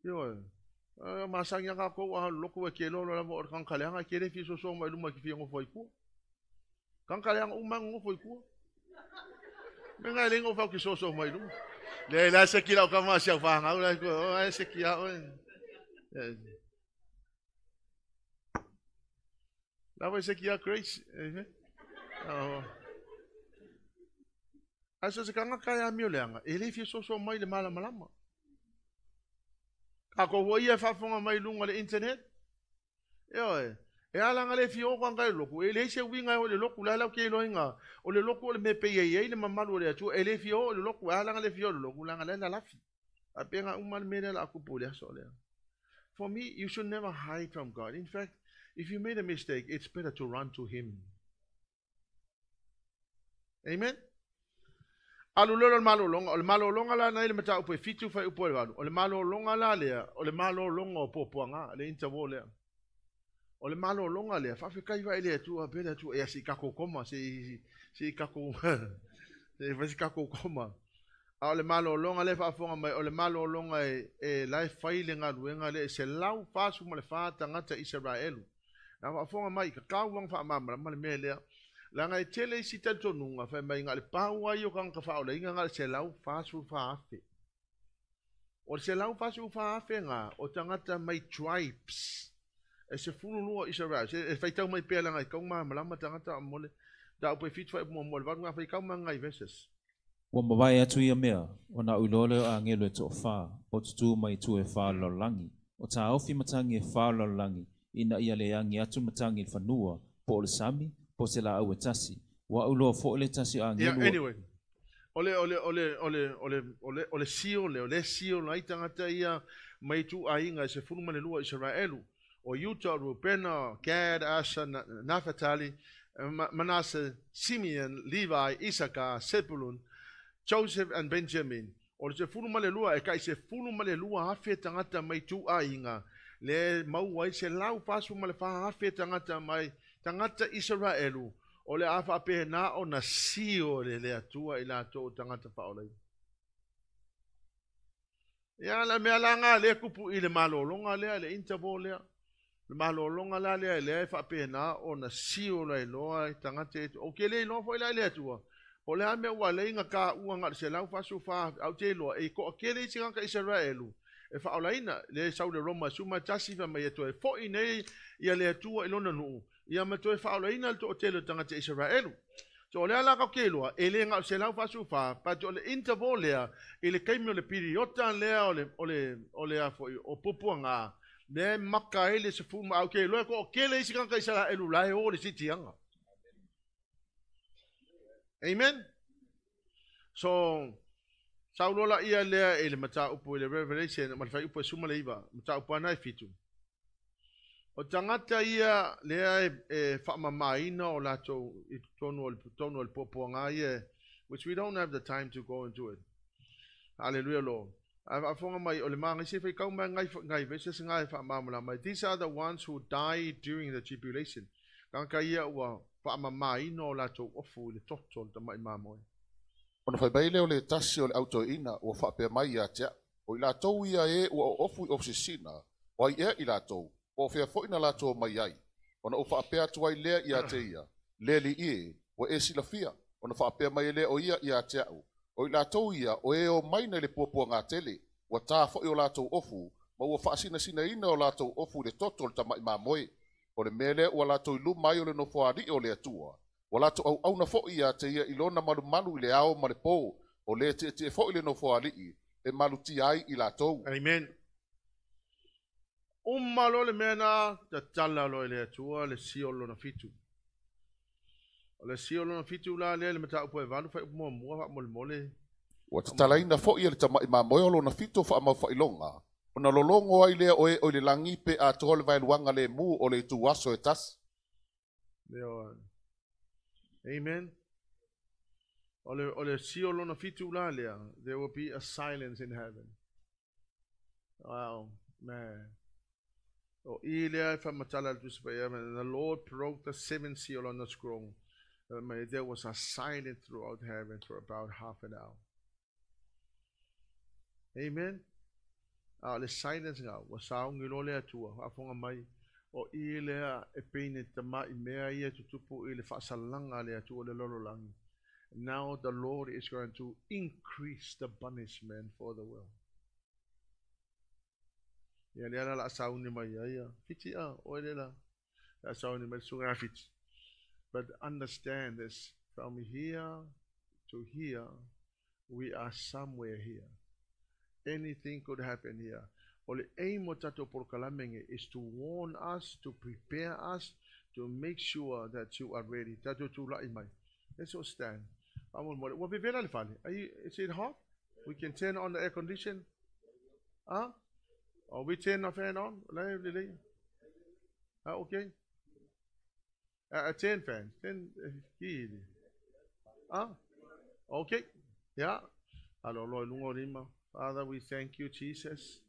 Yo, masanga ka ko a loko e ke lolo la mo kan kaleanga ke le fiso so mai luma ki fi ngofo ai kua. Kan kaleanga umang ngofo ai kua. Menga le ngofo ki so mai luma. Le la se ki la ka ma sia fa nga la ko, o se ki a o. La vai se ki a grace, oh. Asa se kanga kaya mio leanga, e le fi so mai le mala malama. Ka ko wo ia fa fonga mai lunga le internet. Yo e ala nga le fi o kwanga loku, e le se winga o le loku la la ke loinga, o le loku le me pe ye le mamalu le atu, e le fi o le loku ala nga le fi o le loku la nga le la fi. A penga umal me la akupole so le. For me, you should never hide from God. In fact, if you made a mistake, it's better to run to him. Amen. Alu lolo malo longa, o le malo longa la na ile mata upo fitu fa upo le o le malo longa la le, o le malo longa o popoanga le intervo le. O le malo longa le fa kai va ile tu a bela tu e si kako koma si kako e va si kako koma. O le malo longa le fa fonga mai o le malo longa e lai faile nga luenga le se lau fa su mo le fa tangata Israelu. Na fa fonga mai ka kawang fa mama ma le mele. La ngai tele si tanto nunga fa mai ngale paua yo kan ka fa o le ngale se lau fa su fa afe. O se lau fa su fa afe nga o tangata mai tribes. E se funu lua Israel e fai tau mai pela ngai kau ma malama tangata mole da o pe fit fa mo mo va nga fai kau ma ngai verses. Wa mawai atu ia mea, o na ulole o angelo e to wha, o tutu mai tu e wha lolangi. O ta ofi matangi e wha lolangi, ina ia le angi atu matangi e whanua, po le sami, po se la au e tasi. Wa ulo fo le tasi a angelo. Yeah, anyway. Ole sio lai tangata ia mai tu a inga se funu mane lua Israelu. O Utah, Rubena, Gad, Asher, Naphtali, Manasseh, Simeon, Levi, Issachar, Zebulun, Joseph and Benjamin. O se funu male lua e kai se funu male lua hafe tangata mai tu a inga. Le mau ai se lau pasu male fa hafe tangata mai tangata Israelu. O le afa pe na o na sio le atua i la to tangata fa olai. Ya la me langa le kupu i le malolonga le intervo le. Le malolonga la le fa pe na o na sio le loa tangata o ke le no fo le atua. O le ame ua leinga ka ua ngat se lau fasu fa au te loa e ko ke le singa ka Israelu. E fa olaina le sau le Roma suma tasi fa mai to e fo i nei ia le atua i lona nuu. Ia ma toe fa olaina le to o tele tangata Israelu. So o le ala ka ke loa e le ngat se lau fasu fa pa to le intervo lea e le kaimi o le piriota lea o le afo o pupuanga le maka ele se fuma au ke loa ko ke le singa ka Israelu lai o le sitianga. Amen. So, saulola ia lea ele mata upo ele Revelation, malfai upo suma leiva, mata upo anai fitu. O tangata ia lea e whamamaina o lato I tonu al popoanga ia, which we don't have the time to go into it. Hallelujah, Lord. Afonga mai o le maa se fai kauma ngai veses ngai whamamala mai. These are the ones who died during the tribulation. Kanka ia ua Whaamamai no lato ofu le toto ta mai mamoe. Ona fai baile o le tasi o le autoina o whapea mai a tea. O i lātou ia e o ofu i ofisina. O ai e i lātou. O whea fōina lātou mai ai. Ona o whapea tuai lea i a te ia. Lea li ie o e sila fia. Ona whapea mai lea o ia i a tea au. O i lātou ia o e o maina le puapua ngā tele. Wa tā fo i o lātou ofu. Ma ua whaasina sina ina o lātou ofu le totol ta mai mamoe. O le mele o lātou ilu mai o le no whaari o le atua. O lātou au na fo i a te ia ilona malu malu i le ao ma le pō. O le te fo i le no whaari i. E malu ti ai i lātou. Amen. Umalo le mena ta tala lo le atua le siolo na fitu. O le siolo na fitu la le mata upo e valu fa mo mo mole. Wa te talaina fo i le ta mai mamoe o lo na fitu fa ma fa ilonga. Ona lolongo ai lea o le langi pe a tole vai luanga le mu o le tu aso e tas. Leo. Amen. Ole siolo na fitu la lea. There will be a silence in heaven. Wow, man. O ilea fa matala tu spaya, and the Lord broke the 7th seal on the scroll. There was a silence throughout heaven for about half an hour. Amen. Le silence nga wasao ngilole atua afonga mai o ilea e peine tama I mea ia tutupu ile fasalanga le atua le lololangi. Now the Lord is going to increase the punishment for the world. Ya le la sauni mai ya fiti o le la sauni mai sunga fiti. But understand this, from here to here we are somewhere here. Anything could happen here. O le aim o tato por kalamenge is to warn us, to prepare us, to make sure that you are ready. Tato tu la imai. Let's all stand. What be very fun. Is it hot? We can turn on the air condition. Or we turn the fan on. Okay. 10 fans. 10 key. Okay. Yeah. Hello, Lord. Father, we thank you, Jesus.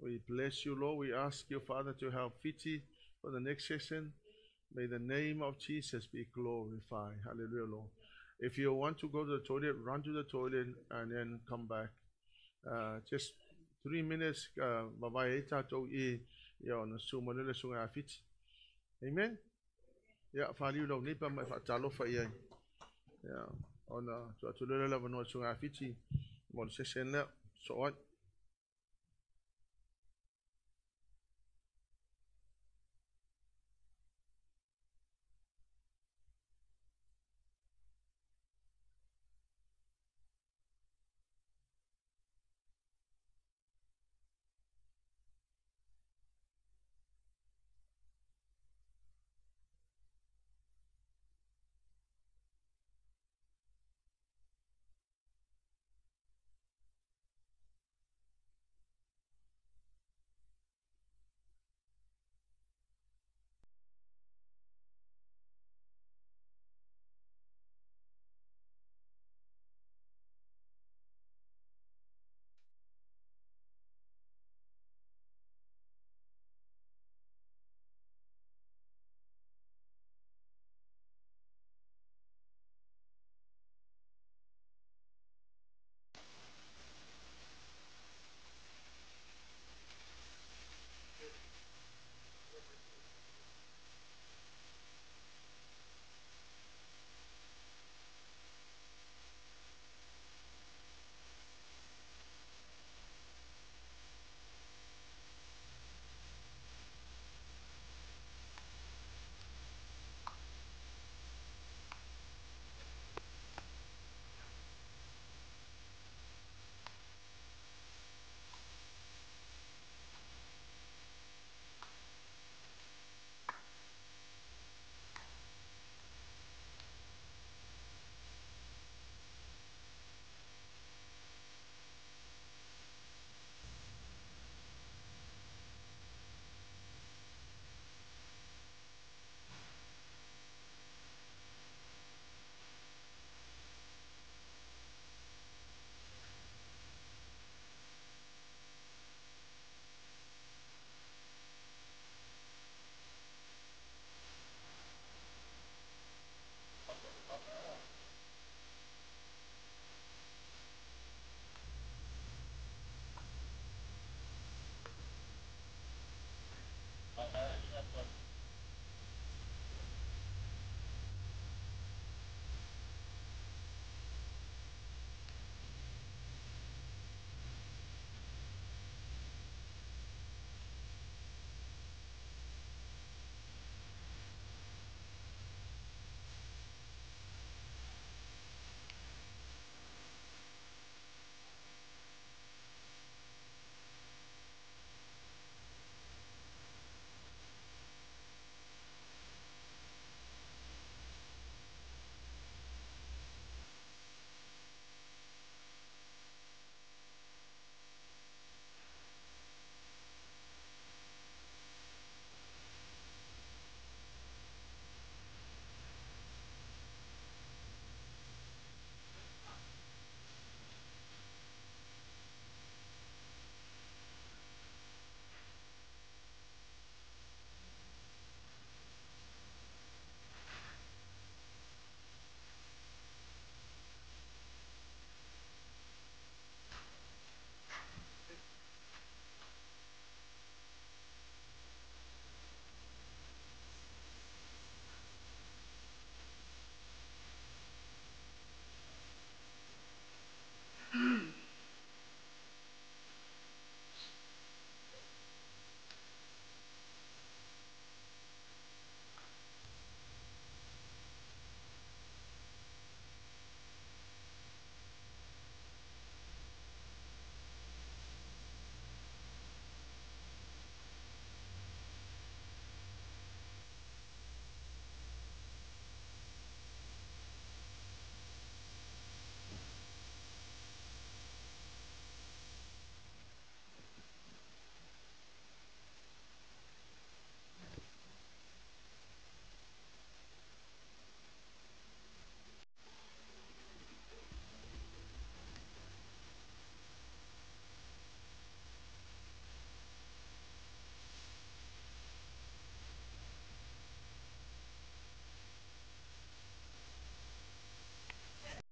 We bless you, Lord. We ask you, Father, to help Fiti for the next session. May the name of Jesus be glorified. Hallelujah, Lord. If you want to go to the toilet, run to the toilet and then come back. Just 3 minutes. Amen. Yeah, Fali lo nipa mai fatalo fa ia. Yeah, ona to to le la no sunga Fiti. Mo session le so